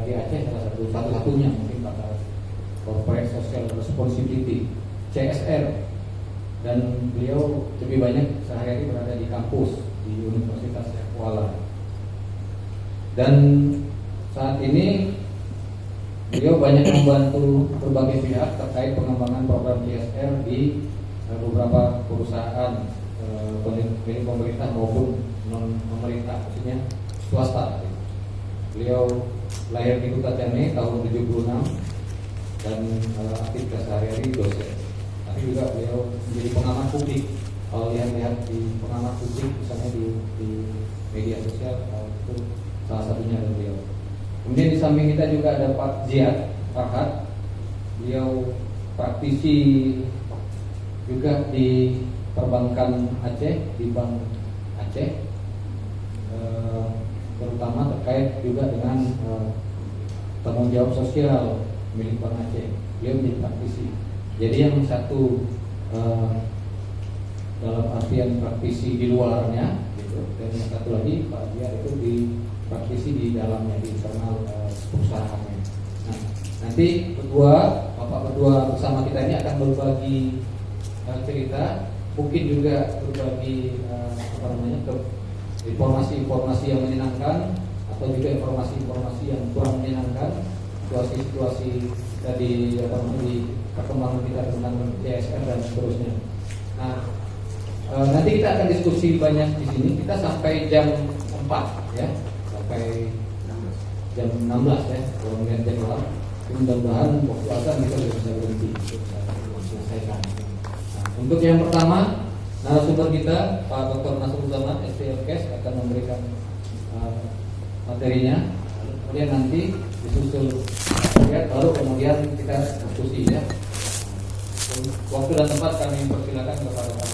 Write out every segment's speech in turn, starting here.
di Aceh satu-satunya mungkin pakar Corporate Social Responsibility CSR, dan beliau lebih banyak sehari-hari berada di kampus di Universitas Kuala. Dan saat ini beliau banyak membantu berbagai pihak terkait pengembangan program CSR di beberapa perusahaan milik pemerintah maupun non pemerintah, maksudnya swasta. Beliau lahir di Kota Cene tahun 76 dan aktif sehari-hari dosen. Tapi juga beliau menjadi pengamat publik. Kalau lihat di pengamat publik misalnya di media sosial, itu salah satunya adalah beliau. Kemudian di samping kita juga ada Pak Ziad Farhat. Beliau praktisi juga di perbankan Aceh, di Bank Aceh, terutama terkait juga dengan tanggung jawab sosial milik Bank Aceh. Beliau menjadi praktisi. Jadi yang satu dalam artian praktisi di luarnya, gitu, dan yang satu lagi Pak Ziad itu di praktisi di dalamnya, di internal perusahaannya. Nah, nanti Bapak berdua bersama kita ini akan berbagi cerita, mungkin juga berbagi informasi-informasi yang menyenangkan atau juga informasi-informasi yang kurang menyenangkan, situasi-situasi di perkembangan kita tentang CSR dan seterusnya. Nah, nanti kita akan diskusi banyak di sini. Kita sampai jam 4 ya, sampai jam 16 ya, kalau melihat jadwal. Mudah-mudahan waktu asar kita bisa berhenti selesaikan. Nah, untuk yang pertama, narasumber kita Pak Dr. Nasrul Zaman STLKes akan memberikan materinya. Kemudian nanti disusul baru kemudian kita diskusi ya. Waktu dan tempat kami persilakan kepada Pak.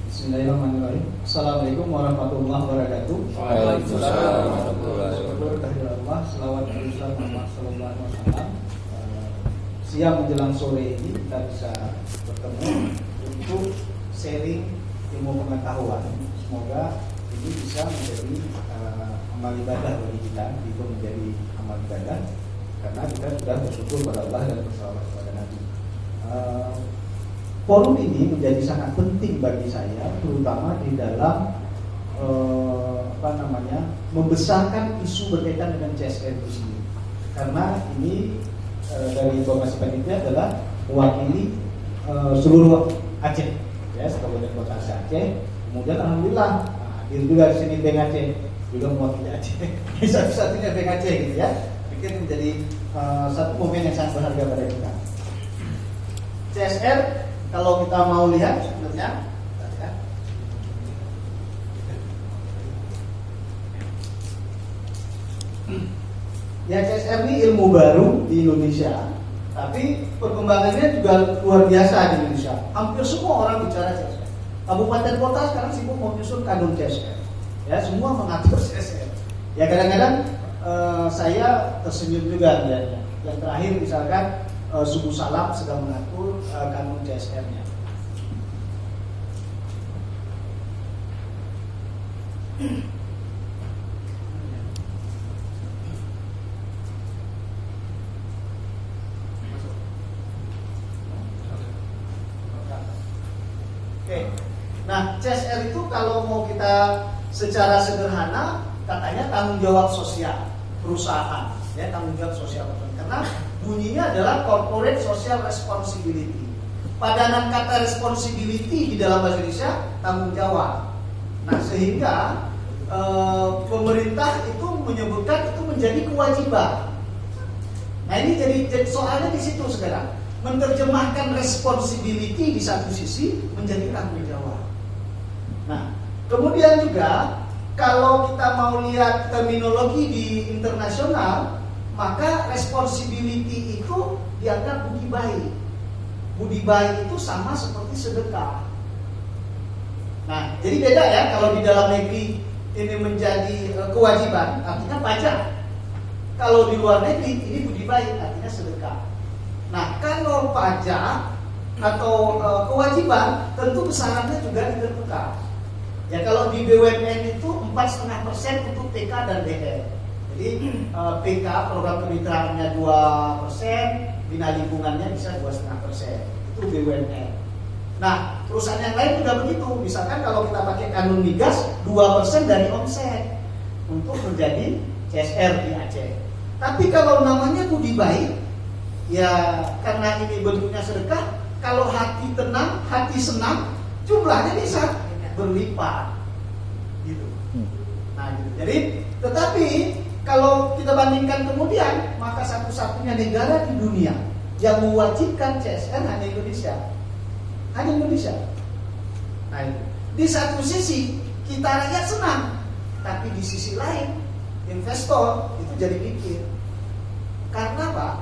Bismillahirrahmanirrahim. Assalamualaikum warahmatullahi wabarakatuh. Waalaikumsalam warahmatullahi wabarakatuh. Selawat Rasulullah Muhammad sallallahu alaihi wasallam. Siang menjelang sore ini kita bisa bertemu untuk sharing ilmu pengetahuan. Semoga ini bisa menjadi amal ibadah bagi kita, itu menjadi amal ibadah karena kita sudah bersyukur pada Allah dan bersalawat kepada Nabi. Forum ini menjadi sangat penting bagi saya, terutama di dalam membesarkan isu berkaitan dengan CSR itu sendiri. Karena ini dari informasi panitia adalah mewakili seluruh Aceh, ya, Kabupaten Kota Aceh. Kemudian alhamdulillah hadir juga di sini Bank Aceh, juga mewakili Aceh. Satu-satunya Bank Aceh gitu ya. Mungkin menjadi satu momen yang sangat berharga pada kita. CSR kalau kita mau lihat sebenarnya ya CSR ini ilmu baru di Indonesia, tapi perkembangannya juga luar biasa di Indonesia. Hampir semua orang bicara CSR. Kabupaten kota sekarang sibuk mau menyusun kanun CSR. Ya, semua mengatur CSR. Ya kadang-kadang saya tersenyum juga melihatnya. Yang terakhir misalkan Subuh Salam sedang mengatur kanun CSR-nya. Oke. Nah, CSR itu kalau mau kita secara sederhana katanya tanggung jawab sosial perusahaan, ya, tanggung jawab sosial perusahaan. Karena bunyinya adalah corporate social responsibility. Padanan kata responsibility di dalam bahasa Indonesia tanggung jawab. Nah, sehingga pemerintah itu menyebutkan itu menjadi kewajiban. Nah, ini jadi soalnya di situ sekarang. Menerjemahkan responsibility di satu sisi menjadi tanggung jawab. Nah, kemudian juga kalau kita mau lihat terminologi di internasional, maka responsibility itu dianggap budi baik. Budi baik itu sama seperti sedekah. Nah, jadi beda ya kalau di dalam negeri ini menjadi kewajiban, artinya pajak. Kalau di luar negeri ini budi baik, artinya sedekah. Nah, kalau pajak atau kewajiban, tentu besarannya juga ditentukan. Ya, kalau di BUMN itu 4,5% untuk PK dan DR. Jadi PK program kemitraannya 2%, bina lingkungannya bisa 2,5%. Itu BUMN. Nah, perusahaan yang lain juga begitu. Misalkan kalau kita pakai kanun migas, 2% dari omset untuk menjadi CSR di Aceh. Tapi kalau namanya budi baik, ya karena ini bentuknya sedekah, kalau hati tenang, hati senang, jumlahnya bisa berlipat, gitu. Nah, gitu. Jadi, tetapi kalau kita bandingkan kemudian, maka satu-satunya negara di dunia yang mewajibkan CSR hanya Indonesia. Hanya Indonesia. Nah, itu. Di satu sisi kita rakyat senang, tapi di sisi lain investor itu jadi mikir. Karena Pak,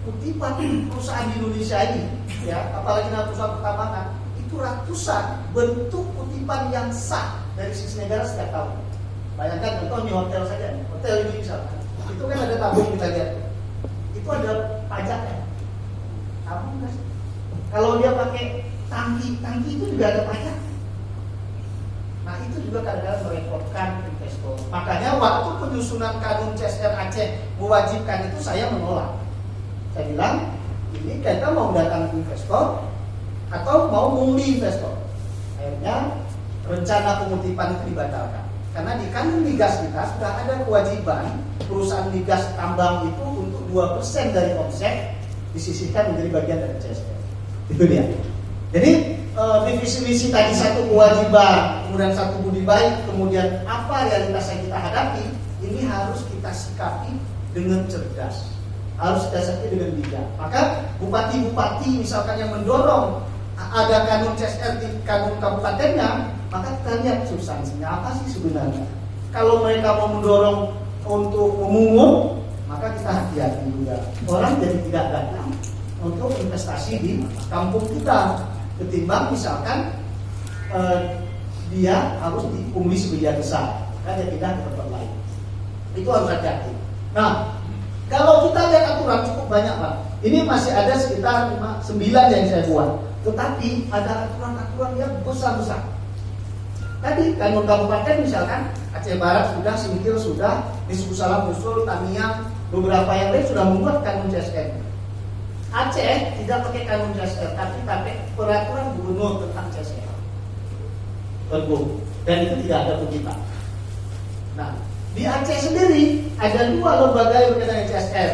kutipan perusahaan di Indonesia ini, ya, apalagi perusahaan pertambangan, itu ratusan bentuk kutipan yang sah dari sisi negara setiap tahun. Bayangkan contoh di hotel saja, hotel ini misalkan, itu kan ada tabung kita lihat, itu ada pajaknya. Tabung nggak sih? Kalau dia pakai tangki itu juga ada pajak. Nah, itu juga kadang-kadang merepotkan investor. Makanya waktu penyusunan kanun CSR Aceh mewajibkan itu saya menolak. Saya bilang, ini kita mau datang investor atau mau menguli investor. Akhirnya rencana pengutipan itu dibatalkan. Karena di kanun migas kita sudah ada kewajiban perusahaan migas tambang itu untuk 2% dari omset disisihkan menjadi bagian dari CSR. Itu dia. Jadi divisi misi tadi satu kewajiban, kemudian satu budi baik, kemudian apa realitas yang kita hadapi, ini harus kita sikapi dengan cerdas. Harus kita sikapi dengan bijak. Maka bupati-bupati misalkan yang mendorong ada kanun CSR di kanun kabupatennya, maka kita lihat substansinya apa sih sebenarnya. Kalau mereka mau mendorong untuk memungut, maka kita hati-hati juga. Orang jadi tidak datang untuk investasi di kampung kita, ketimbang misalkan dia harus dipungut sebagian besar, kan dia pindah ke tempat lain. Itu harus hati-hati. Nah, kalau kita lihat aturan cukup banyak Pak. Ini masih ada sekitar 9 yang saya buat. Tetapi ada aturan-aturan yang besar-besar. Tadi kanun kabupaten misalkan Aceh Barat sudah, Singkil sudah, Nisbu Salam Usul, Tamiang, beberapa yang lain sudah membuat kanun CSR. Aceh tidak pakai kanun CSR, tapi pakai peraturan gubernur tentang CSR. Pergub. Dan itu tidak ada kutipan. Nah, di Aceh sendiri ada 2 lembaga yang berkaitan dengan CSR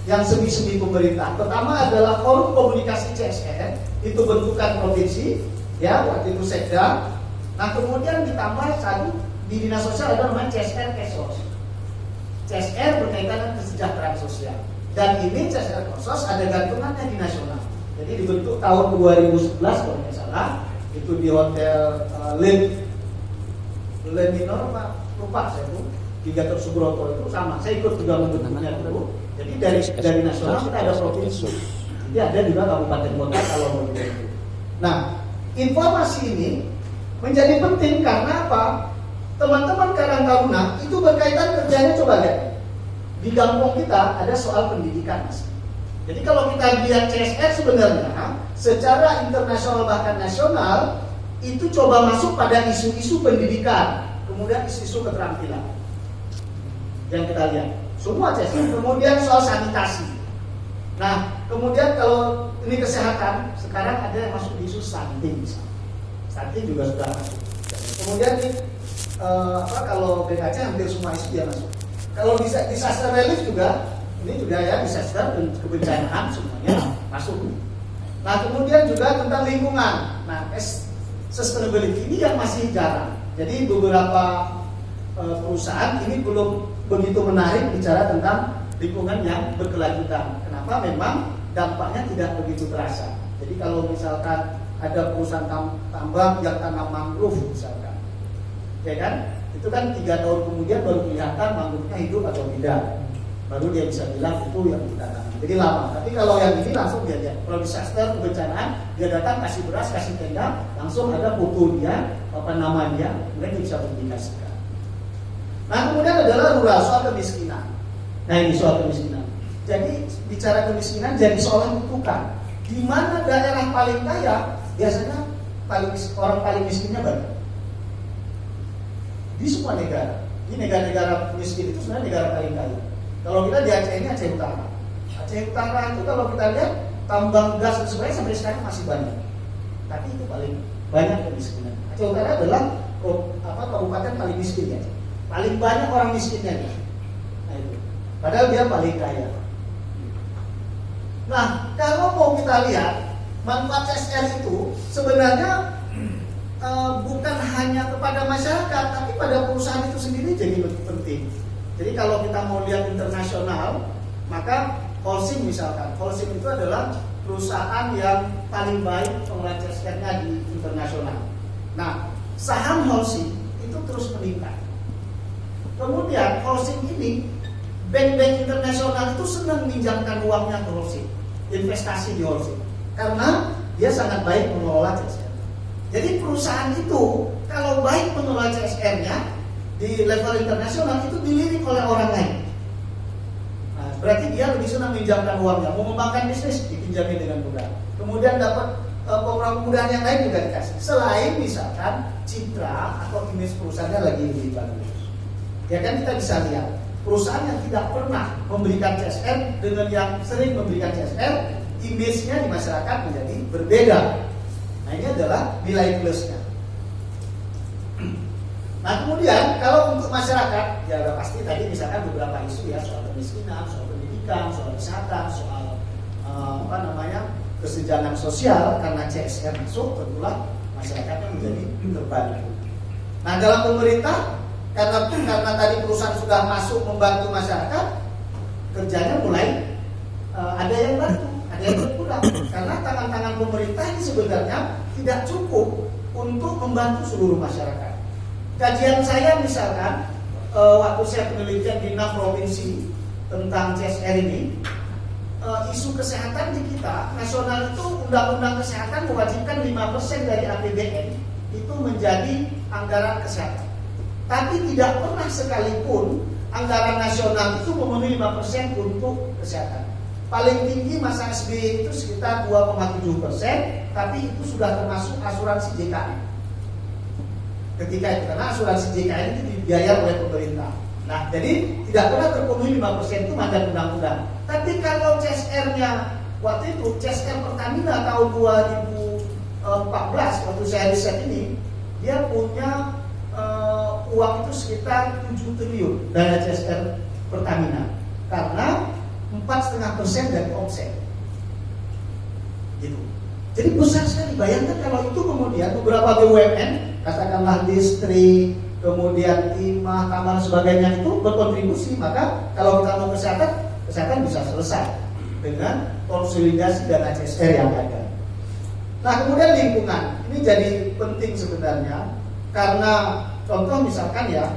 yang semi-semi pemerintah. Pertama adalah Forum Komunikasi CSR, itu bentukan provinsi, ya, waktu itu Sekda. Nah, kemudian ditambah satu di Dinas Sosial ada namanya CSR Kesos. CSR berkaitan dengan kesejahteraan sosial. Dan ini CSR Kesos ada gantungannya di nasional. Jadi dibentuk tahun 2011 kalau tidak salah, itu di Hotel Le Minor, lupa saya tuh, di Gatot Subroto itu sama. Saya ikut juga membentuknya dulu. Jadi dari nasional kita ada provinsi. Jadi ada juga kabupaten kota kalau begitu. Nah, informasi ini menjadi penting karena apa? Teman-teman Karang Taruna itu berkaitan kerjanya, coba lihat. Di kampung kita ada soal pendidikan. Jadi kalau kita lihat CSR sebenarnya secara internasional bahkan nasional itu coba masuk pada isu-isu pendidikan, kemudian isu-isu keterampilan. Yang kita lihat semua CSR. Kemudian soal sanitasi. Nah, kemudian kalau ini kesehatan, sekarang ada yang masuk di isu stunting misalnya. Stunting juga sudah masuk. Kemudian kalau BKC hampir semua isu dia masuk. Kalau bisa disaster relief juga, ini juga ya disaster dan kebencanaan semuanya masuk. Nah, kemudian juga tentang lingkungan. Nah, sustainability ini yang masih jarang. Jadi beberapa perusahaan ini belum begitu menarik bicara tentang lingkungan yang berkelanjutan. Kenapa? Memang dampaknya tidak begitu terasa. Jadi kalau misalkan ada perusahaan tambang yang tanam mangrove misalkan, ya kan? Itu kan 3 tahun kemudian baru kelihatan mangrove-nya hidup atau tidak. Baru dia bisa bilang itu yang kita tanam. Jadi lama. Tapi kalau yang ini langsung dia lihat. Kalau disaster kebencanaan, dia datang kasih beras, kasih tenda, langsung ada foto dia, apa nama dia, kemudian dia bisa publikasikan. Nah, kemudian adalah rural, soal kemiskinan. Nah ini soal kemiskinan. Jadi bicara kemiskinan jadi soal yang bukan. Di mana daerah paling kaya biasanya orang paling miskinnya banyak. Di semua negara. Ini negara-negara miskin itu sebenarnya negara paling kaya. Kalau kita di Aceh ini Aceh Utara. Aceh Utara itu kalau kita lihat tambang gas dan sebagainya sampai sekarang masih banyak. Tapi itu paling banyak kemiskinan. Aceh Utara adalah kabupaten paling miskin ya. Paling banyak orang miskinnya. Nah itu. Padahal dia paling kaya. Nah, kalau mau kita lihat manfaat CSR itu sebenarnya bukan hanya kepada masyarakat, tapi pada perusahaan itu sendiri jadi penting. Jadi kalau kita mau lihat internasional, maka Holcim misalkan, Holcim itu adalah perusahaan yang paling baik pengelolaan CSR-nya di internasional. Nah, saham Holcim itu terus meningkat. Kemudian Holcim ini, bank-bank internasional itu senang minjamkan uangnya ke Holcim, investasi di Holcim, karena dia sangat baik mengelola CSR. Jadi perusahaan itu kalau baik mengelola CSR-nya di level internasional itu dilirik oleh orang lain. Nah, berarti dia lebih senang minjamkan uangnya, mau mengembangkan bisnis dipinjami dengan mudah. Kemudian dapat program kemudahan yang lain juga dikasih. Selain misalkan citra atau image perusahaannya lagi lebih bagus. Ya kan kita bisa lihat perusahaan yang tidak pernah memberikan CSR dengan yang sering memberikan CSR, image-nya di masyarakat menjadi berbeda. Nah ini adalah nilai plusnya. Nah kemudian kalau untuk masyarakat, ya udah pasti tadi misalkan beberapa isu ya soal kemiskinan, soal pendidikan, soal kesehatan, soal kesenjangan sosial, karena CSR masuk tentulah masyarakatnya menjadi terbantu. Nah dalam pemerintah karena tadi perusahaan sudah masuk membantu masyarakat, kerjanya mulai ada yang bantu, ada yang berkurang. Karena tangan-tangan pemerintah ini sebenarnya tidak cukup untuk membantu seluruh masyarakat. Kajian saya misalkan waktu saya penelitian di 6 provinsi tentang CSR ini, isu kesehatan di kita nasional itu undang-undang kesehatan mewajibkan 5% dari APBN itu menjadi anggaran kesehatan. Tapi tidak pernah sekalipun anggaran nasional itu memenuhi 5% untuk kesehatan. Paling tinggi masa SBY itu sekitar 2,7%, tapi itu sudah termasuk asuransi JKN. Ketika itu, karena asuransi JKN itu dibiayai oleh pemerintah. Nah, jadi tidak pernah terpenuhi 5% itu mandat undang-undang. Tapi kalau CSR-nya waktu itu, CSR Pertamina tahun 2014 waktu saya riset ini, dia punya uang itu sekitar 7 triliun dana CSR Pertamina karena 4,5% dari omset. Gitu. Jadi besar sekali. Bayangkan kalau itu kemudian beberapa BUMN, katakanlah distrik, kemudian timah, kamar sebagainya itu berkontribusi, maka kalau kita mau kesehatan bisa selesai dengan konsolidasi dana CSR yang ada. Nah kemudian lingkungan ini jadi penting sebenarnya karena contoh misalkan ya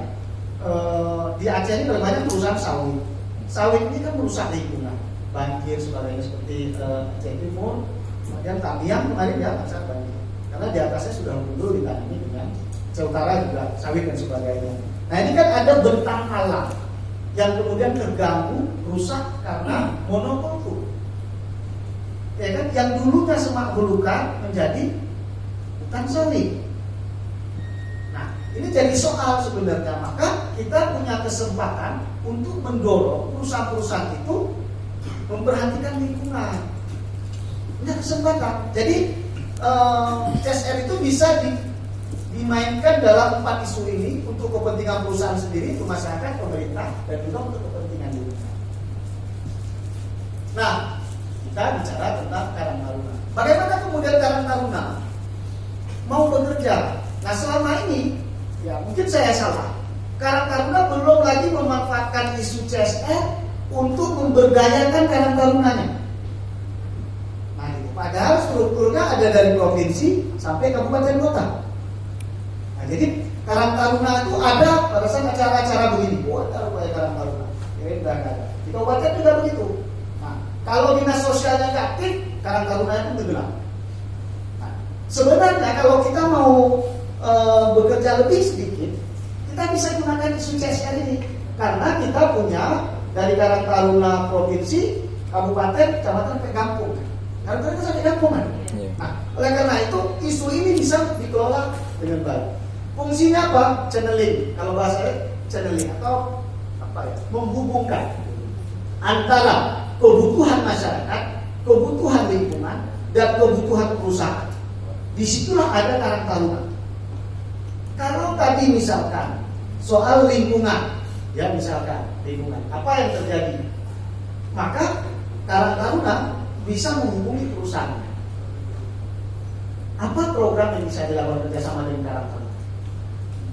di Aceh ini paling banyak perusahaan sawit. Sawit ini kan merusak lingkungan, banjir sebagainya seperti Aceh Timur, kemudian Tamiang kemarin ya pasar banjir karena di atasnya sudah mundur ditanami dengan Aceh Utara juga sawit dan sebagainya. Nah ini kan ada bentang alam yang kemudian terganggu, rusak karena monokultur. Ya kan, yang dulunya semak belukar menjadi hutan sawit. Nah, ini jadi soal sebenarnya. Maka kita punya kesempatan untuk mendorong perusahaan-perusahaan itu memperhatikan lingkungan. Punya kesempatan. Jadi CSR itu bisa dimainkan dalam 4 isu ini untuk kepentingan perusahaan sendiri, untuk masyarakat, pemerintah, dan juga untuk kepentingan lingkungan. Nah, kita bicara tentang Karang Taruna. Bagaimana kemudian Karang Taruna mau bekerja? Nah selama ini, ya mungkin saya salah. Karang Taruna belum lagi memanfaatkan isu CSR untuk memberdayakan Karang Tarunanya. Nah itu padahal strukturnya ada dari provinsi sampai kabupaten kota. Nah jadi Karang Taruna itu ada pada saat acara-acara begini. Oh ada upaya Karang Taruna. Ini udah ada. Di kabupaten juga begitu. Kalau dinas sosialnya nggak aktif, Karang Taruna itu tenggelam. Nah, sebenarnya kalau kita mau bekerja lebih sedikit, kita bisa gunakan isu CSR ini karena kita punya dari Karang Taruna provinsi, kabupaten, kecamatan, ke kampung. Karang Taruna sampai kampung kan? Iya. Nah, oleh karena itu isu ini bisa dikelola dengan baik. Fungsinya apa? Channeling. Kalau bahasa channeling atau apa ya? Menghubungkan antara kebutuhan masyarakat, kebutuhan lingkungan, dan kebutuhan perusahaan. Disitulah ada Karang Taruna. Kalau tadi misalkan soal lingkungan, ya misalkan lingkungan, apa yang terjadi? Maka Karang Taruna bisa menghubungi perusahaan. Apa program yang bisa dilakukan kerjasama dengan Karang Taruna?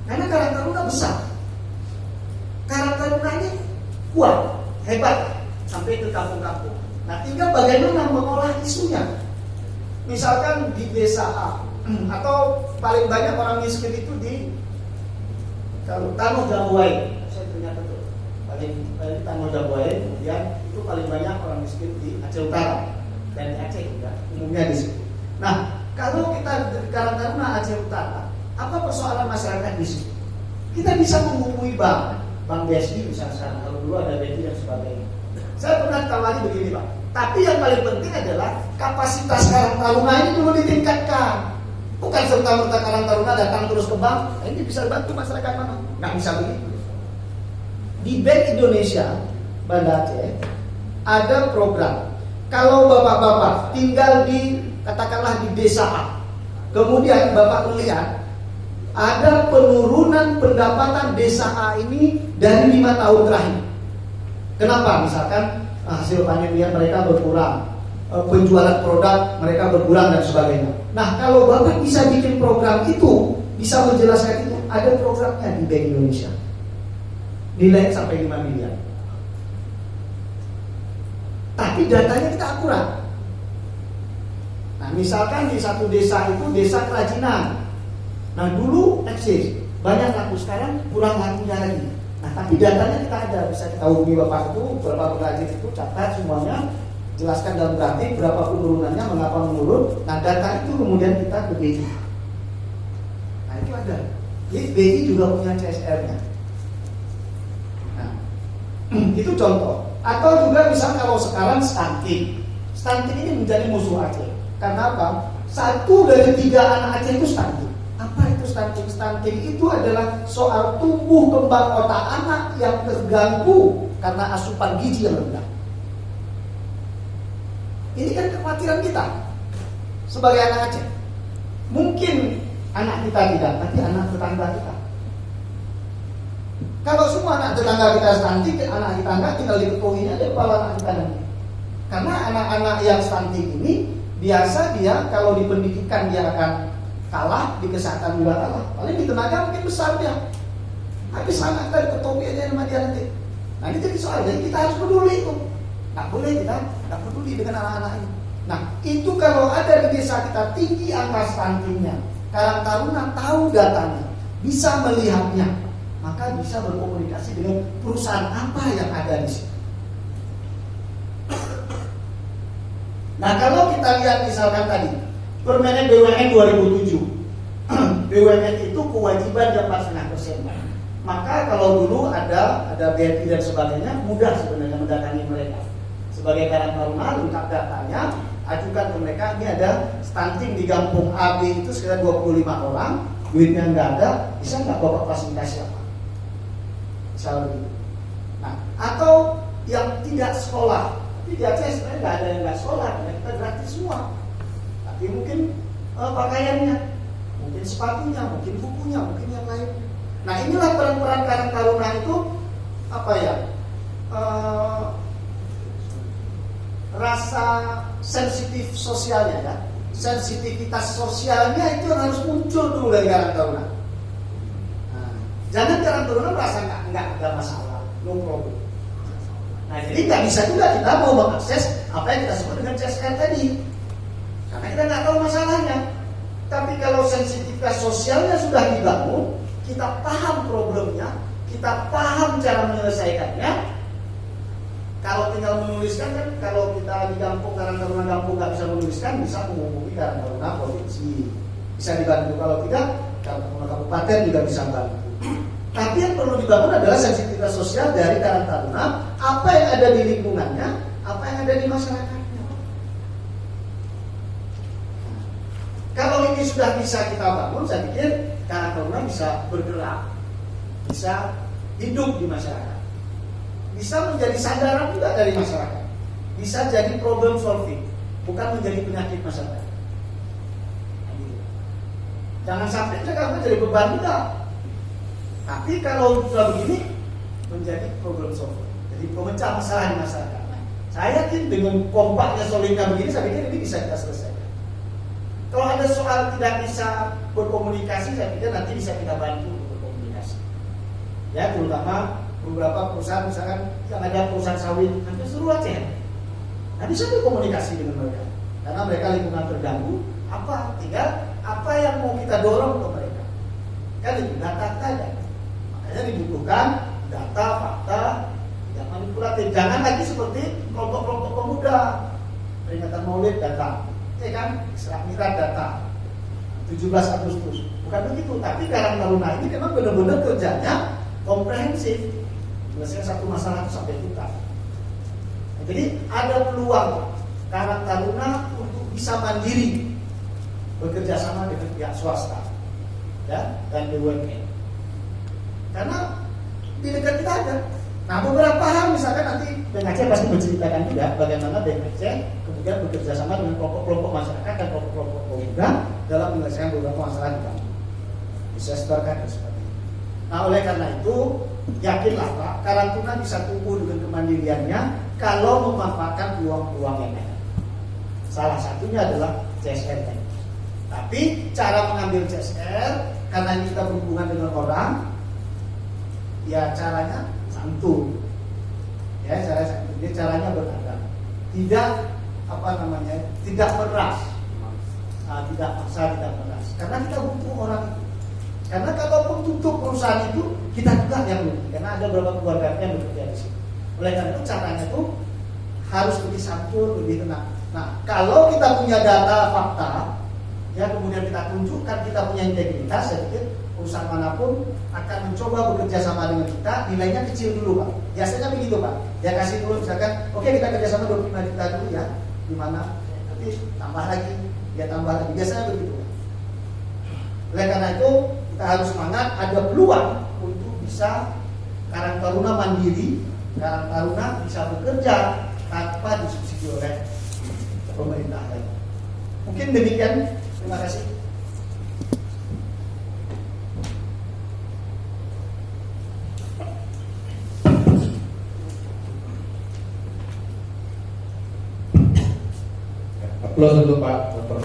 Karena Karang Taruna besar. Karang Taruna ini kuat, hebat, sampai ke kampung-kampung. Nah, tinggal bagaimana mengolah isunya. Misalkan di desa A, atau paling banyak orang miskin itu di Tano Jabuai. Saya ternyata tuh paling Tano Jabuai, kemudian itu paling banyak orang miskin di Aceh Utara dan di Aceh juga umumnya di situ. Nah, kalau kita di Karang Taruna Aceh Utara, apa persoalan masyarakat di situ? Kita bisa menghubungi Bang BSD misalnya sekarang, kalau dulu ada BSD dan sebagainya. Saya pernah tawari begini Pak, tapi yang paling penting adalah kapasitas Karang Taruna ini dulu ditingkatkan. Bukan serta-merta Karang Taruna datang terus ke bank, ini bisa bantu masyarakat mana? Nggak bisa begitu. Di Bank Indonesia, Banda Aceh, ada program. Kalau bapak-bapak tinggal di, katakanlah di desa A, kemudian bapak melihat ada penurunan pendapatan desa A ini dari 5 tahun terakhir. Kenapa? Misalkan hasil panen mereka berkurang, penjualan produk mereka berkurang dan sebagainya. Nah, kalau Bapak bisa bikin program itu, bisa menjelaskan itu, ada programnya di Bank Indonesia. Nilainya sampai 5 miliar. Tapi datanya kita akurat. Nah, misalkan di satu desa itu desa kerajinan. Nah, dulu eksis, banyak laku, sekarang kurang lakunya lagi. Nah, tapi datanya kita ada, bisa kita hubungi Bapak itu, berapa perajin itu, catat semuanya, jelaskan dalam grafik berapa penurunannya, mengapa menurun. Nah, data itu kemudian kita ke BI. Nah, itu ada. Jadi BI juga punya CSR-nya. Nah, itu contoh. Atau juga misalnya kalau sekarang stunting. Stunting ini menjadi musuh Aceh. Karena apa? 1 dari 3 anak Aceh itu stunting. Apa itu stunting? Stunting itu adalah soal tumbuh kembang otak anak yang terganggu karena asupan gizi yang rendah. Ini kan kekhawatiran kita sebagai anak Aceh. Mungkin anak kita tidak, tapi anak tetangga kita. Kalau semua anak tetangga kita stunting, anak kita enggak, tinggal diketahuinya ada kepala anak kita nanti. Karena anak-anak yang stunting ini biasa dia kalau di pendidikan dia akan kalah, di kesehatan juga kalah. Paling di tenaga mungkin besar dia. Habis anak kita diketahui aja sama dia nanti. Nah, ini jadi soal, jadi kita harus peduli itu. Nggak boleh kita nggak peduli dengan anak-anak ini. Nah, itu kalau ada di desa kita tinggi angka stuntingnya, Karang Taruna tahu datanya, bisa melihatnya, maka bisa berkomunikasi dengan perusahaan apa yang ada di situ. Nah, kalau kita lihat misalkan tadi Permenek BUMN 2007, BUMN itu kewajiban 4,5%. Maka kalau dulu ada BRI dan sebagainya, mudah sebenarnya mendatangi mereka. Sebagai Karang Taruna, lengkap datanya, ajukan ke mereka. Ini ada stunting di kampung AB itu sekitar 25 orang, duitnya nggak ada, bisa nggak Bapak fasilitasi apa? Misalnya begitu. Nah, atau yang tidak sekolah, tapi di Aceh sebenarnya nggak ada yang nggak sekolah, kita gratis semua. Tapi mungkin pakaiannya, mungkin sepatunya, mungkin bukunya, mungkin yang lain. Nah, inilah peran-peran Karang Taruna itu apa ya? Rasa sensitif sosialnya ya, sensitivitas sosialnya itu harus muncul dulu dari Karang Taruna. Nah, jangan Karang Taruna merasa nggak ada masalah, no problem. Nah, jadi nggak bisa juga kita mau mengakses apa yang kita sebut dengan CSR tadi, karena kita nggak tahu masalahnya. Tapi kalau sensitivitas sosialnya sudah dibangun, kita paham problemnya, kita paham cara menyelesaikannya. Kalau tinggal menuliskan kan, kalau kita di kampung Karang Taruna kampung nggak bisa menuliskan, bisa menghubungi Karang Taruna provinsi, bisa dibantu. Kalau tidak, Karang Taruna kabupaten juga bisa bantu. Tapi yang perlu dibangun adalah sensitivitas sosial dari Karang Taruna, apa yang ada di lingkungannya, apa yang ada di masyarakatnya. Kalau ini sudah bisa kita bangun, saya pikir Karang Taruna bisa bergerak, bisa hidup di masyarakat, bisa menjadi sandaran juga dari masyarakat, bisa jadi problem solving, bukan menjadi penyakit masyarakat. Jangan sampai Jakarta jadi beban juga. Tapi kalau sudah begini menjadi problem solver, jadi pemecah masalah di masyarakat. Nah, saya yakin dengan kompaknya solidnya begini, saya pikir ini bisa kita selesaikan. Kalau ada soal tidak bisa berkomunikasi, saya pikir nanti bisa kita bantu berkomunikasi. Ya, terutama beberapa perusahaan, misalkan yang ada perusahaan sawit, hampir seluruh Aceh. Nah, bisa berkomunikasi dengan mereka, karena mereka lingkungan terganggu. Tinggal apa yang mau kita dorong ke mereka? Kan itu data saja. Makanya dibutuhkan data, fakta, yang manipulatif. Jangan lagi seperti kelompok-kelompok pemuda, peringatan Maulid data, ya kan? Isra Mi'raj data, 17 Agustus. Bukan begitu. Tapi Karang Taruna ini memang benar-benar kerjanya komprehensif, menyelesaikan satu masalah itu sampai tuntas. Nah, jadi ada peluang Karang Taruna untuk bisa mandiri, bekerja sama dengan pihak swasta, ya, dan BUMN. Karena di dekat kita ada. Nah, beberapa hal misalkan nanti BNC pasti menceritakan juga bagaimana BNC kemudian bekerja sama dengan kelompok-kelompok masyarakat dan kelompok-kelompok pemuda dalam menyelesaikan beberapa masalah di kampung. Bisa sebarkan dan sebagainya. Nah, oleh karena itu yakinlah Pak, Karang Taruna bisa tumbuh dengan kemandiriannya kalau memanfaatkan peluang-peluang yang ada. Salah satunya adalah CSR. Tapi cara mengambil CSR, karena ini kita berhubungan dengan orang, ya caranya santun, ya caranya beradab, tidak tidak meras, tidak maksa, tidak meras, karena kita butuh orang itu. Karena kalaupun tutup perusahaan itu, kita juga yang rugi, karena ada beberapa keluarga yang bekerja di sini. Oleh karena itu caranya itu harus lebih santun, lebih tenang. Nah, kalau kita punya data fakta, ya kemudian kita tunjukkan kita punya integritas, saya pikir perusahaan manapun akan mencoba bekerja sama dengan kita. Nilainya kecil dulu Pak, biasanya begitu Pak. Dia kasih dulu misalkan, oke, kita kerjasama 25 juta dulu ya, gimana? Nanti tambah lagi, dia tambah lagi, biasanya begitu Pak. Oleh karena itu kita harus semangat, ada peluang untuk bisa Karang Taruna mandiri, Karang Taruna bisa bekerja tanpa disubsidi oleh pemerintah lagi. Mungkin demikian. Terima kasih. Aplaus untuk Pak Dr.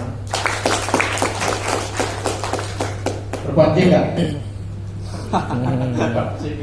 Terpancing nggak? Terpancing.